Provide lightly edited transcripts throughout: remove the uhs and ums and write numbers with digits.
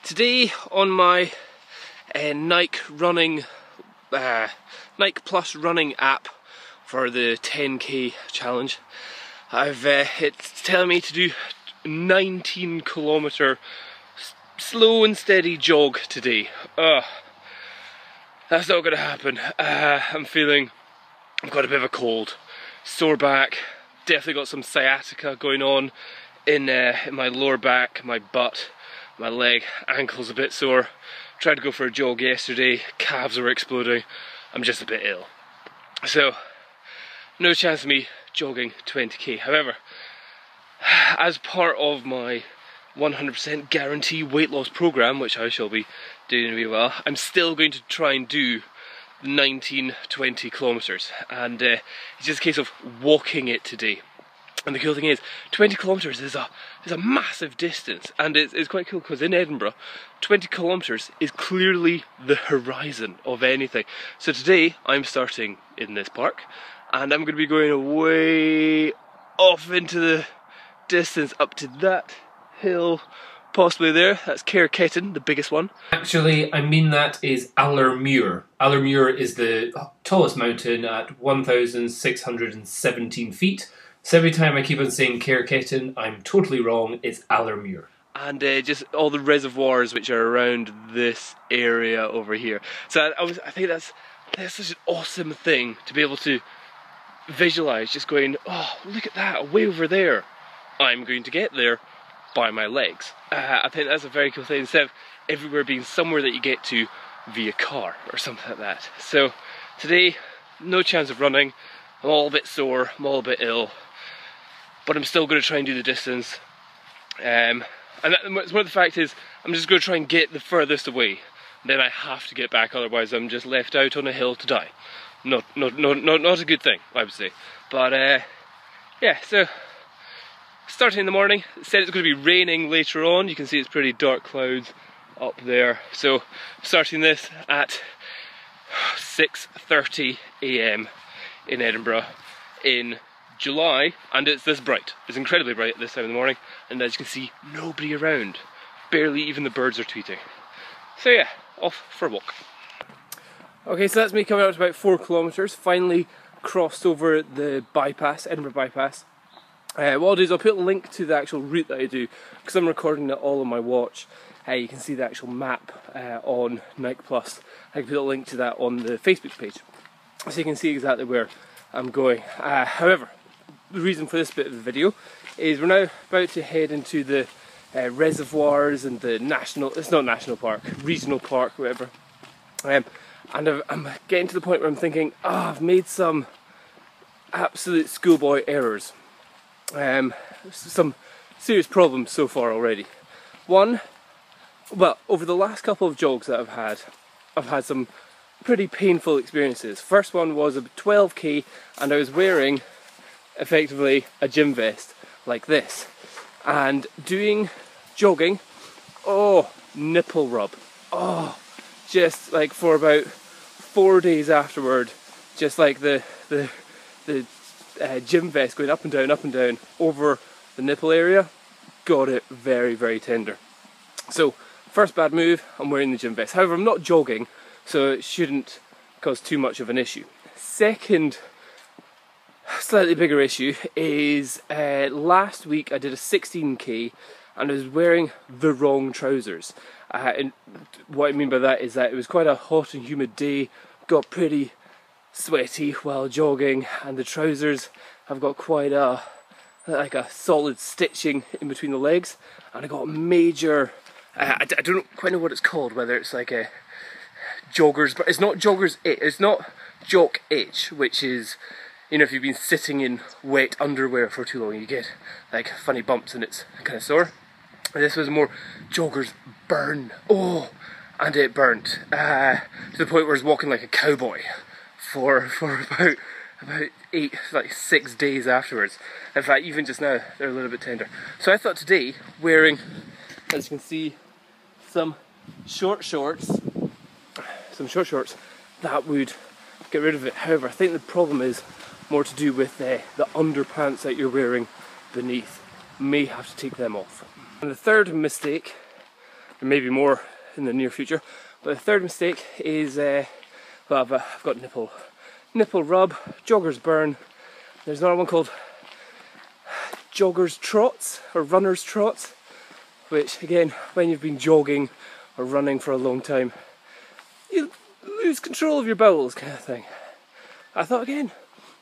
Today on my Nike Plus running app for the 10k challenge, it's telling me to do 19-kilometer slow and steady jog today. That's not going to happen. I'm feeling I've got a bit of a cold, sore back, definitely got some sciatica going on in my lower back, my butt, my leg, ankle's a bit sore. Tried to go for a jog yesterday, calves were exploding. I'm just a bit ill. So, no chance of me jogging 20k. However, as part of my 100% guarantee weight loss program, which I shall be doing really well, I'm still going to try and do 19-20 kilometers, and it's just a case of walking it today. And the cool thing is, 20 kilometers is a massive distance, and it's quite cool because in Edinburgh, 20 kilometers is clearly the horizon of anything. So today I'm starting in this park, and I'm going to be going way off into the distance up to that hill, possibly there. That's Cairn, the biggest one. Actually, I mean that is Allermuir. Allermuir is the tallest mountain at 1,617 feet. So every time I keep on saying Cairn, I'm totally wrong, it's Allermuir. And just all the reservoirs which are around this area over here. So I think that's such an awesome thing to be able to visualise, just going, oh, look at that, way over there. I'm going to get there by my legs. I think that's a very cool thing, instead of everywhere being somewhere that you get to via car or something like that. So today, no chance of running. I'm all a bit sore, I'm all a bit ill, but I'm still going to try and do the distance. And one of the fact is, I'm just going to try and get the furthest away. Then I have to get back, otherwise I'm just left out on a hill to die. Not a good thing, I would say. But yeah, so starting in the morning. It said it's going to be raining later on. You can see it's pretty dark clouds up there. So starting this at 6:30 AM in Edinburgh in July, and it's this bright. It's incredibly bright at this time of the morning, and as you can see, nobody around. Barely even the birds are tweeting. So yeah, off for a walk. Okay, so that's me coming out to about 4 kilometers. Finally crossed over the bypass, Edinburgh bypass. What I'll do is I'll put a link to the actual route that I do, because I'm recording it all on my watch. You can see the actual map on Nike Plus. I can put a link to that on the Facebook page, so you can see exactly where I'm going. However, the reason for this bit of the video is we're now about to head into the reservoirs and the it's not national park, regional park, whatever. And I'm getting to the point where I'm thinking, I've made some absolute schoolboy errors. Some serious problems so far already. One, well, over the last couple of jogs that I've had some pretty painful experiences. First one was a 12k, and I was wearing effectively a gym vest like this, and doing jogging, nipple rub, just like for about 4 days afterward, just like the gym vest going up and down over the nipple area, got it very, very tender. So first bad move, I'm wearing the gym vest. However, I'm not jogging, so it shouldn't cause too much of an issue. Second slightly bigger issue is last week I did a 16k and I was wearing the wrong trousers. And what I mean by that is that it was quite a hot and humid day, got pretty sweaty while jogging, and the trousers have got quite a solid stitching in between the legs, and I got a major I don't quite know what it's called, whether it's like a joggers, but it's not joggers itch, it's not jock itch, which is, you know, if you've been sitting in wet underwear for too long, you get like funny bumps and it's kind of sore. And this was more joggers burn. And it burnt to the point where I was walking like a cowboy for about 6 days afterwards. In fact, even just now they're a little bit tender. So I thought today, wearing, as you can see, some short shorts, that would get rid of it. However, I think the problem is more to do with the underpants that you're wearing beneath. May have to take them off. And the third mistake There may be more in the near future. But the third mistake is, well, I've got nipple rub, jogger's burn. There's another one called jogger's trots or runner's trots, which again, when you've been jogging or running for a long time, you lose control of your bowels, kind of thing. I thought, again,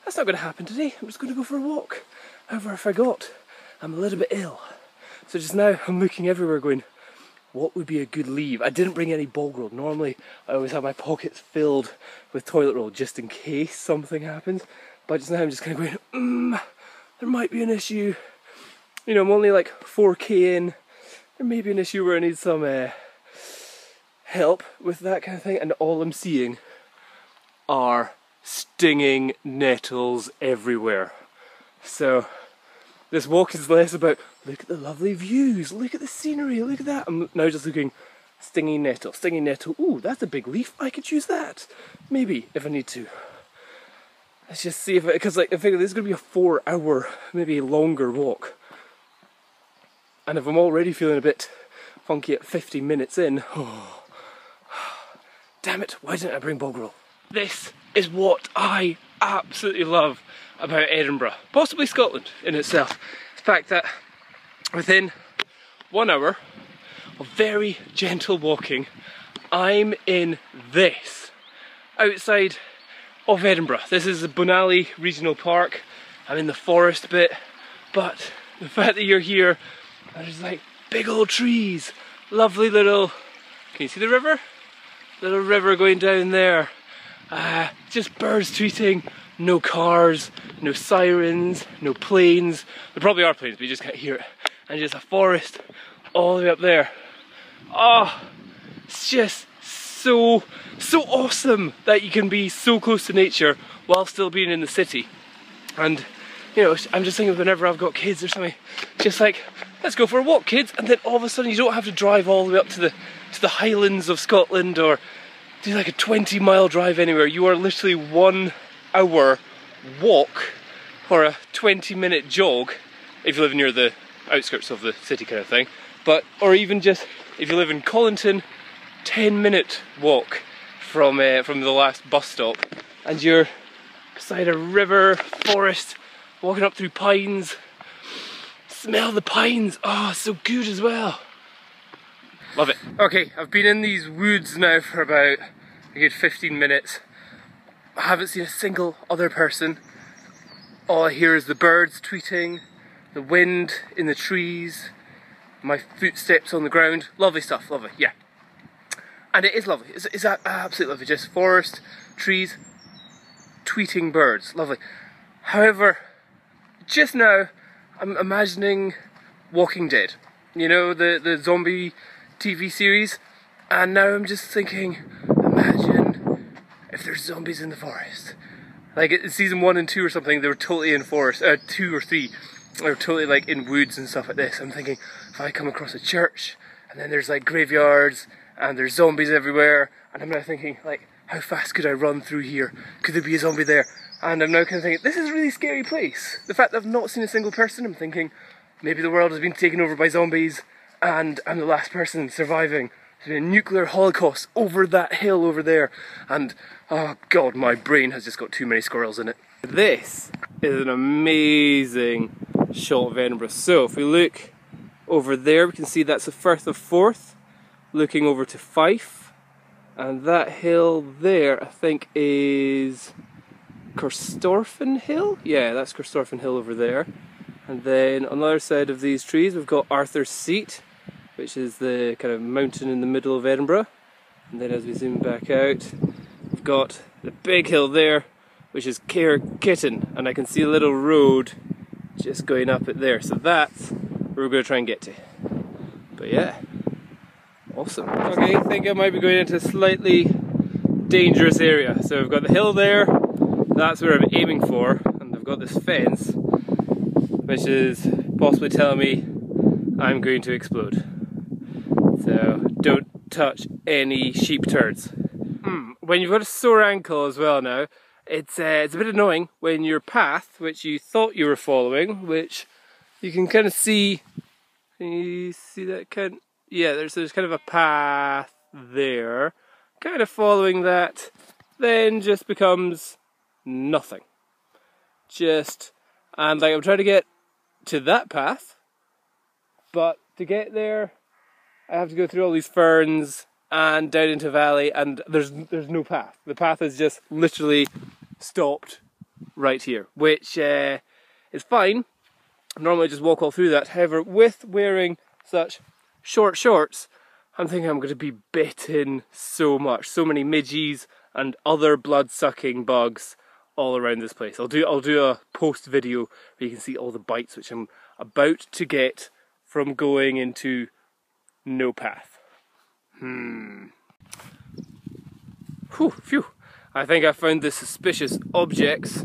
that's not going to happen today. I'm just going to go for a walk. However, I forgot. I'm a little bit ill. So just now I'm looking everywhere going, what would be a good leave? I didn't bring any bog roll. Normally I always have my pockets filled with toilet roll just in case something happens. But just now I'm just kind of going, there might be an issue. You know, I'm only like 4k in. There may be an issue where I need some help with that kind of thing. And all I'm seeing are stinging nettles everywhere. So this walk is less about, look at the lovely views, look at the scenery, look at that. I'm now just looking, stinging nettle, ooh, that's a big leaf, I could use that. Maybe, if I need to. Let's just see if because like, I figure this is going to be a 4 hour, maybe longer walk. And if I'm already feeling a bit funky at 50 minutes in, oh, damn it, why didn't I bring bog roll? This is what I absolutely love about Edinburgh, possibly Scotland in itself. The fact that within 1 hour of very gentle walking, I'm in this, outside of Edinburgh. This is the Bonally Regional Park. I'm in the forest bit, but the fact that you're here, there's like big old trees, lovely little, can you see the river? Little river going down there. Just birds tweeting, no cars, no sirens, no planes. There probably are planes, but you just can't hear it. And just a forest all the way up there. Oh, it's just so awesome that you can be so close to nature while still being in the city. And you know, I'm just thinking whenever I've got kids or something, just like, let's go for a walk, kids, and then all of a sudden you don't have to drive all the way up to the Highlands of Scotland or do like a 20-mile drive anywhere. You are literally 1 hour walk or a 20-minute jog if you live near the outskirts of the city kind of thing. But, or even just if you live in Collington, 10-minute walk from the last bus stop, and you're beside a river, forest, walking up through pines. Smell the pines, oh, so good as well. Love it. Okay, I've been in these woods now for about a good 15 minutes. I haven't seen a single other person. All I hear is the birds tweeting, the wind in the trees, my footsteps on the ground. Lovely stuff, lovely, yeah. And it is lovely, it's absolutely lovely. Just forest, trees, tweeting birds, lovely. However, just now I'm imagining Walking Dead. You know, the zombie TV series, and now I'm just thinking, imagine if there's zombies in the forest. Like in season 1 and 2 or something, they were totally in forest, 2 or 3, they were totally like in woods and stuff like this. I'm thinking, if I come across a church, and then there's like graveyards, and there's zombies everywhere, and I'm now thinking, like, how fast could I run through here? Could there be a zombie there? And I'm now kind of thinking, this is a really scary place. The fact that I've not seen a single person, I'm thinking, maybe the world has been taken over by zombies, and I'm the last person surviving. There's been a nuclear holocaust over that hill over there, and oh god, my brain has just got too many squirrels in it. This is an amazing shot of Edinburgh. So if we look over there, we can see that's the Firth of Forth, looking over to Fife, and that hill there I think is Corstorphine Hill? Yeah, that's Corstorphine Hill over there. And then on the other side of these trees we've got Arthur's Seat, which is the kind of mountain in the middle of Edinburgh. And then as we zoom back out, we've got the big hill there, which is Caer Kitten, and I can see a little road just going up it there. So that's where we're going to try and get to. But yeah, awesome. Okay, I think I might be going into a slightly dangerous area. So we've got the hill there, that's where I'm aiming for, and I've got this fence, which is possibly telling me I'm going to explode. So don't touch any sheep turds. When you've got a sore ankle as well now, it's a bit annoying when your path, which you thought you were following, which you can kind of see, can you see that? yeah, there's kind of a path there, kind of following that, then just becomes nothing. And like I'm trying to get to that path, but to get there I have to go through all these ferns and down into a valley, and there's no path. The path is just literally stopped right here, which is fine. Normally I just walk all through that. However, with wearing such short shorts, I'm thinking I'm going to be bitten so much. So many midges and other blood-sucking bugs all around this place. I'll do a post video where you can see all the bites which I'm about to get from going into no path. Whew, phew. I think I found the suspicious objects.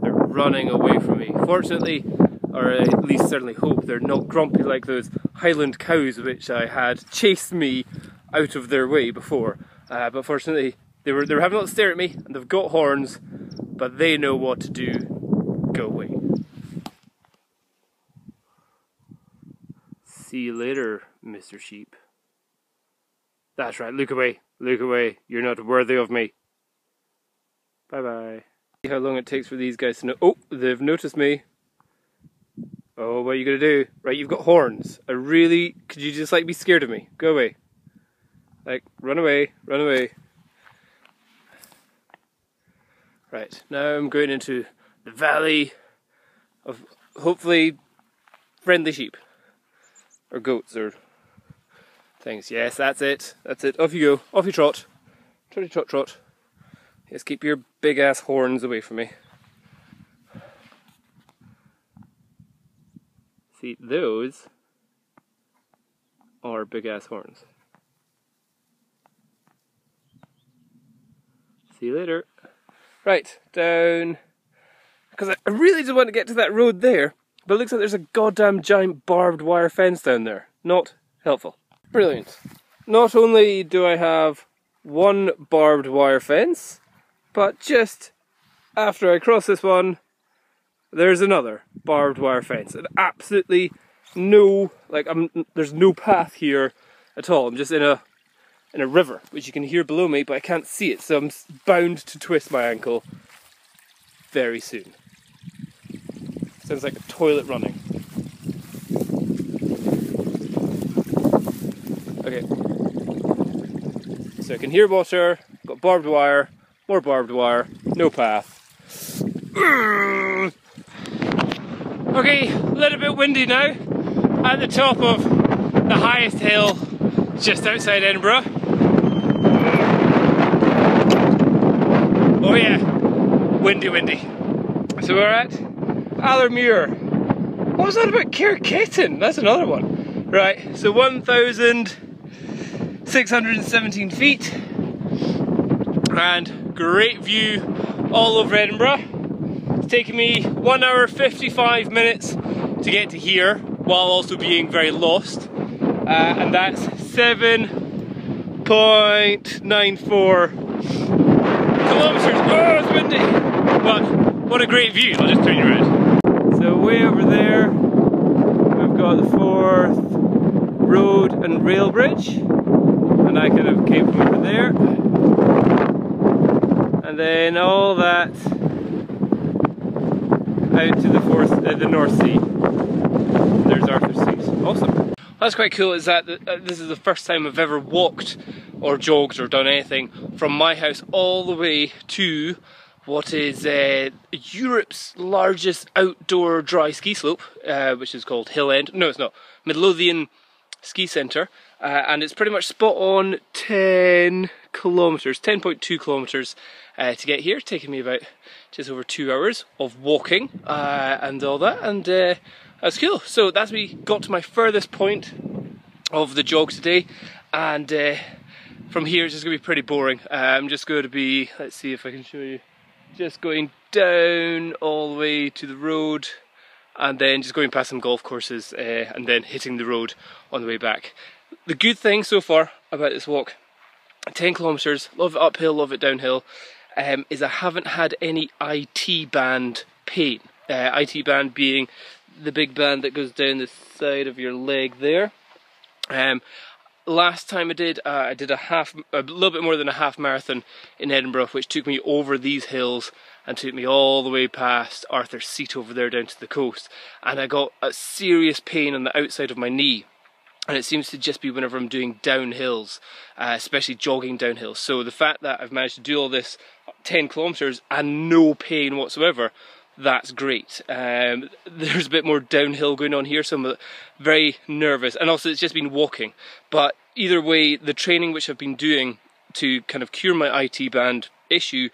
They're running away from me. Fortunately, or at least certainly hope, they're not grumpy like those Highland cows which I had chased me out of their way before. But fortunately, they were having a little stare at me, and they've got horns, but they know what to do. Go away. See you later, Mr. Sheep. That's right, look away, you're not worthy of me. Bye bye. See how long it takes for these guys to know. Oh, they've noticed me. Oh, what are you gonna do? Right, you've got horns. Could you just like be scared of me? Go away. Like, run away, run away. Right, now I'm going into the valley of hopefully friendly sheep. Or goats, or things. Yes, that's it. That's it. Off you go. Off you trot. Trotty trot trot. Yes, keep your big ass horns away from me. See, those are big ass horns. See you later. Right, down. Because I really just want to get to that road there, but it looks like there's a goddamn giant barbed wire fence down there. Not helpful. Brilliant. Not only do I have one barbed wire fence, but just after I cross this one, there's another barbed wire fence. And absolutely no, there's no path here at all. I'm just in a river, which you can hear below me, but I can't see it, so I'm bound to twist my ankle very soon. Sounds like a toilet running. Okay. So I can hear water, got barbed wire, more barbed wire, no path. Okay, a little bit windy now, at the top of the highest hill just outside Edinburgh. Oh yeah, windy, windy. So we're at Allermuir. What was that about Cairketton? That's another one. Right, so 1,617 feet and great view all over Edinburgh. It's taken me 1 hour 55 minutes to get to here while also being very lost, and that's 7.94 kilometers. Oh, it's windy, but what a great view. I'll just turn you around. So way over there we've got the Forth Road and Rail Bridge, and I kind of came from over there, and then all that out to the North Sea. There's Arthur's Seas. Awesome. What's quite cool is that this is the first time I've ever walked or jogged or done anything from my house all the way to what is Europe's largest outdoor dry ski slope, which is called Hill End. No, it's not. Midlothian Ski Centre, and it's pretty much spot on 10 kilometres, 10.2 kilometres to get here, taking me about just over 2 hours of walking and all that, and that's cool. So that's me got to my furthest point of the jog today, and from here it's just going to be pretty boring. I'm just going to be, let's see if I can show you, just going down all the way to the road, and then just going past some golf courses and then hitting the road on the way back. The good thing so far about this walk, 10 kilometres, love it uphill, love it downhill, is I haven't had any IT band pain. IT band being the big band that goes down the side of your leg there. last time I did a little bit more than a half marathon in Edinburgh, which took me over these hills and took me all the way past Arthur's Seat over there down to the coast, and I got a serious pain on the outside of my knee. And it seems to just be whenever I'm doing downhills, especially jogging downhills. So the fact that I've managed to do all this 10 kilometers and no pain whatsoever, that's great. There's a bit more downhill going on here, so I'm very nervous. And also it's just been walking. But either way, the training which I've been doing to kind of cure my IT band issue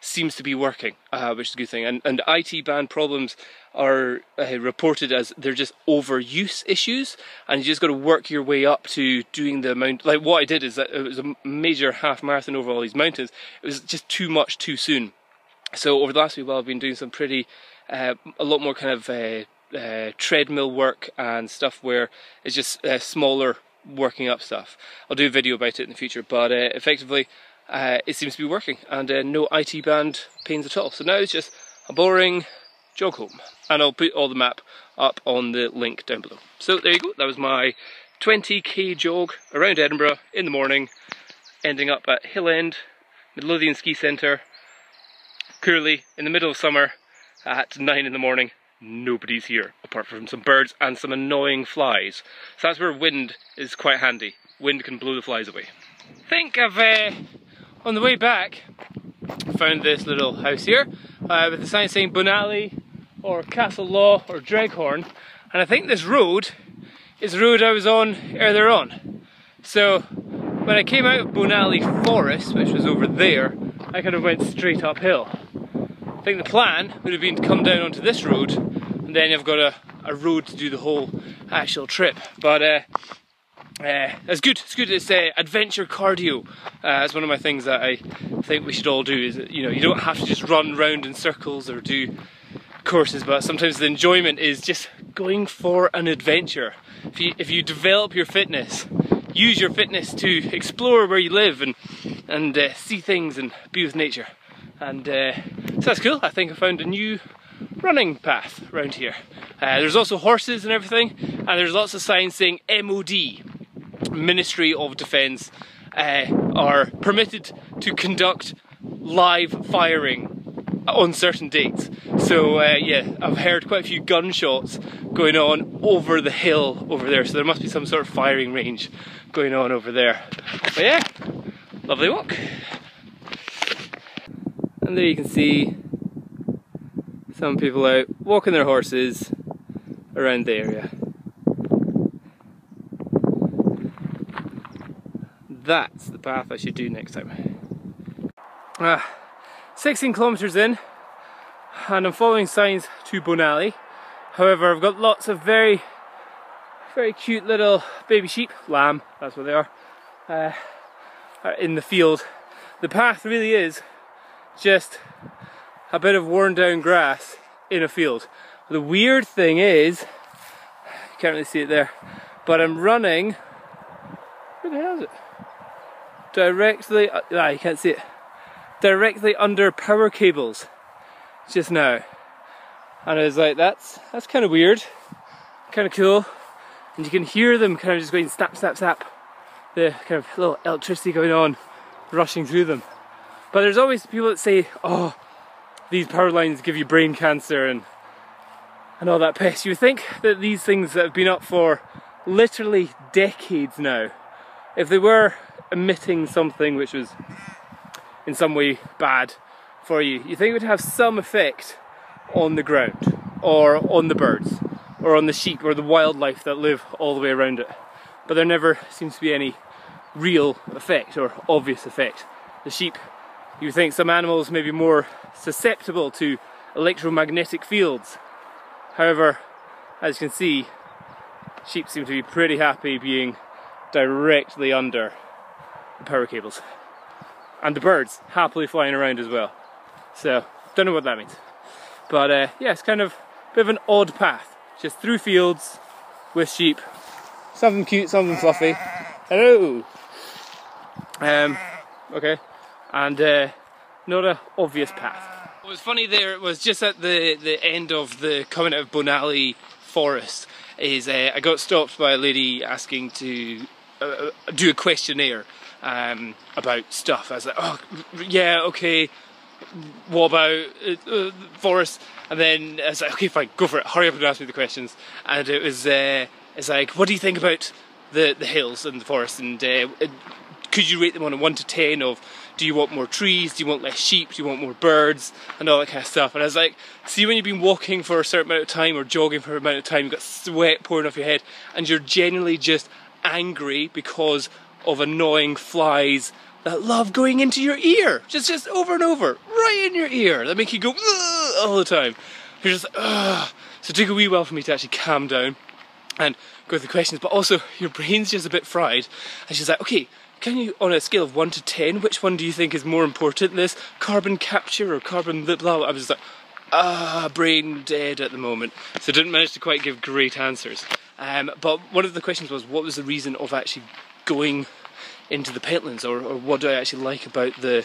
seems to be working, which is a good thing. And IT band problems are reported as they're just overuse issues, and you just got to work your way up to doing the amount. Like what I did is that it was a major half marathon over all these mountains. It was just too much too soon. So over the last week while I've been doing some pretty, a lot more kind of treadmill work and stuff where it's just smaller working up stuff. I'll do a video about it in the future, but effectively it seems to be working, and no IT band pains at all. So now it's just a boring jog home, and I'll put all the map up on the link down below. So there you go, that was my 20k jog around Edinburgh in the morning, ending up at Hill End, Midlothian Ski Centre, Curly, in the middle of summer at 9 in the morning. Nobody's here, apart from some birds and some annoying flies. So that's where wind is quite handy. Wind can blow the flies away. I think I've, on the way back, found this little house here with the sign saying Bonally or Castle Law or Dreghorn, and I think this road is the road I was on earlier on. So when I came out of Bonally Forest, which was over there, I kind of went straight uphill. I think the plan would have been to come down onto this road, and then you've got a road to do the whole actual trip. But it's good. It's good. It's adventure cardio. It's one of my things that I think we should all do. Is that, you know, you don't have to just run round in circles or do courses, but sometimes the enjoyment is just going for an adventure. If you develop your fitness, use your fitness to explore where you live and see things and be with nature. And so that's cool. I think I found a new running path around here. There's also horses and everything, and there's lots of signs saying MOD, Ministry of Defence, are permitted to conduct live firing on certain dates. So yeah, I've heard quite a few gunshots going on over the hill over there, so there must be some sort of firing range going on over there. But yeah, lovely walk. And there you can see some people out walking their horses around the area. That's the path I should do next time. 16 kilometers in, and I'm following signs to Bonally. However, I've got lots of very cute little baby sheep, lamb, that's what they are in the field. The path really is just a bit of worn down grass in a field. The weird thing is, you can't really see it there, but I'm running, where the hell is it? Directly, you can't see it, directly under power cables just now. And I was like, that's kind of weird, kind of cool. And you can hear them kind of just going snap, snap, snap. The kind of little electricity going on, rushing through them. But there's always people that say, oh, these power lines give you brain cancer and all that piss. You would think that these things that have been up for literally decades now, if they were emitting something which was in some way bad for you, you think it would have some effect on the ground, or on the birds, or on the sheep, or the wildlife that live all the way around it. But there never seems to be any real effect, or obvious effect. The sheep, you would think some animals may be more susceptible to electromagnetic fields. However, as you can see, sheep seem to be pretty happy being directly under the power cables. And the birds happily flying around as well. So, don't know what that means. But yeah, it's kind of a bit of an odd path. Just through fields with sheep. Some of them cute, some of them fluffy. Hello! Okay. And not an obvious path. What was funny there was just at the end of the coming out of Bonally Forest is I got stopped by a lady asking to do a questionnaire about stuff. I was like, oh yeah, okay, what about forest? And then I was like, okay, fine, go for it, hurry up and ask me the questions. And it was it's like, what do you think about the hills and the forest, and could you rate them on a 1 to 10 of, do you want more trees, do you want less sheep, do you want more birds, and all that kind of stuff. And I was like, see, when you've been walking for a certain amount of time or jogging for an amount of time, you've got sweat pouring off your head and you're genuinely just angry because of annoying flies that love going into your ear, just over and over, right in your ear, that make you go ugh, all the time. You're just like, ugh. So it took a wee while for me to actually calm down and go through the questions, but also your brain's just a bit fried. And she's like, okay, can you, on a scale of 1 to 10, which one do you think is more important, this carbon capture or carbon blah blah? I was just like, brain dead at the moment. So I didn't manage to quite give great answers. But one of the questions was, what was the reason of actually going into the Pentlands, or what do I actually like about the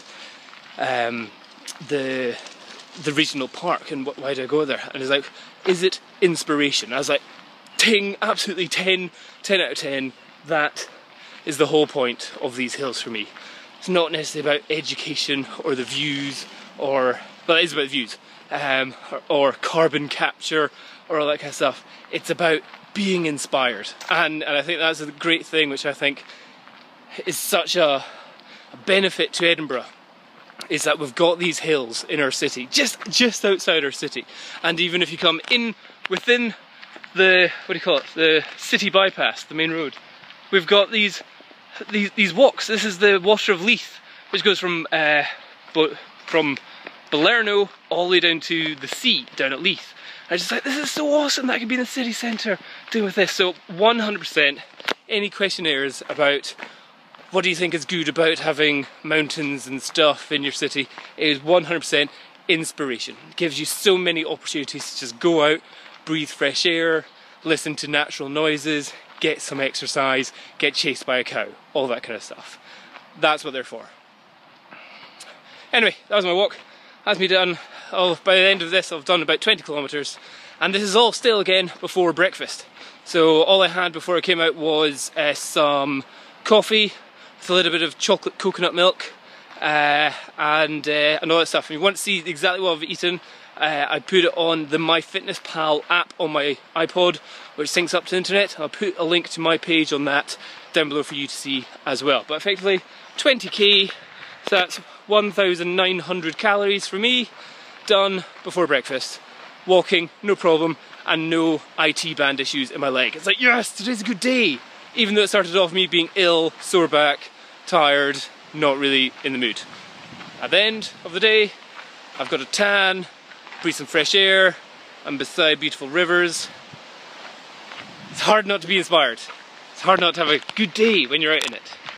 regional park, and why do I go there? And it's like, is it inspiration? I was like, ting, absolutely 10 out of 10. That is the whole point of these hills for me. It's not necessarily about education or the views, or, well, it is about views, or carbon capture or all that kind of stuff. It's about being inspired, and I think that's a great thing, which I think is such a benefit to Edinburgh, is that we've got these hills in our city, just outside our city. And even if you come in within the, what do you call it, the city bypass, the main road, we've got these walks. This is the Water of Leith, which goes from Balerno all the way down to the sea, down at Leith. I was just like, this is so awesome that I could be in the city centre doing with this. So 100%, any questionnaires about what do you think is good about having mountains and stuff in your city, is 100% inspiration. It gives you so many opportunities to just go out, breathe fresh air, listen to natural noises, get some exercise, get chased by a cow, all that kind of stuff. That's what they're for. Anyway, that was my walk. That's me done. Oh, by the end of this, I've done about 20 kilometres, and this is all still again before breakfast. So all I had before I came out was some coffee with a little bit of chocolate coconut milk and all that stuff. If you want to see exactly what I've eaten, I put it on the MyFitnessPal app on my iPod, which syncs up to the internet. I'll put a link to my page on that down below for you to see as well. But effectively 20k, so that's 1,900 calories for me, done before breakfast. Walking, no problem, and no IT band issues in my leg. It's like, yes, today's a good day. Even though it started off me being ill, sore back, tired, not really in the mood. At the end of the day, I've got a tan, breathe some fresh air, I'm beside beautiful rivers. It's hard not to be inspired. It's hard not to have a good day when you're out in it.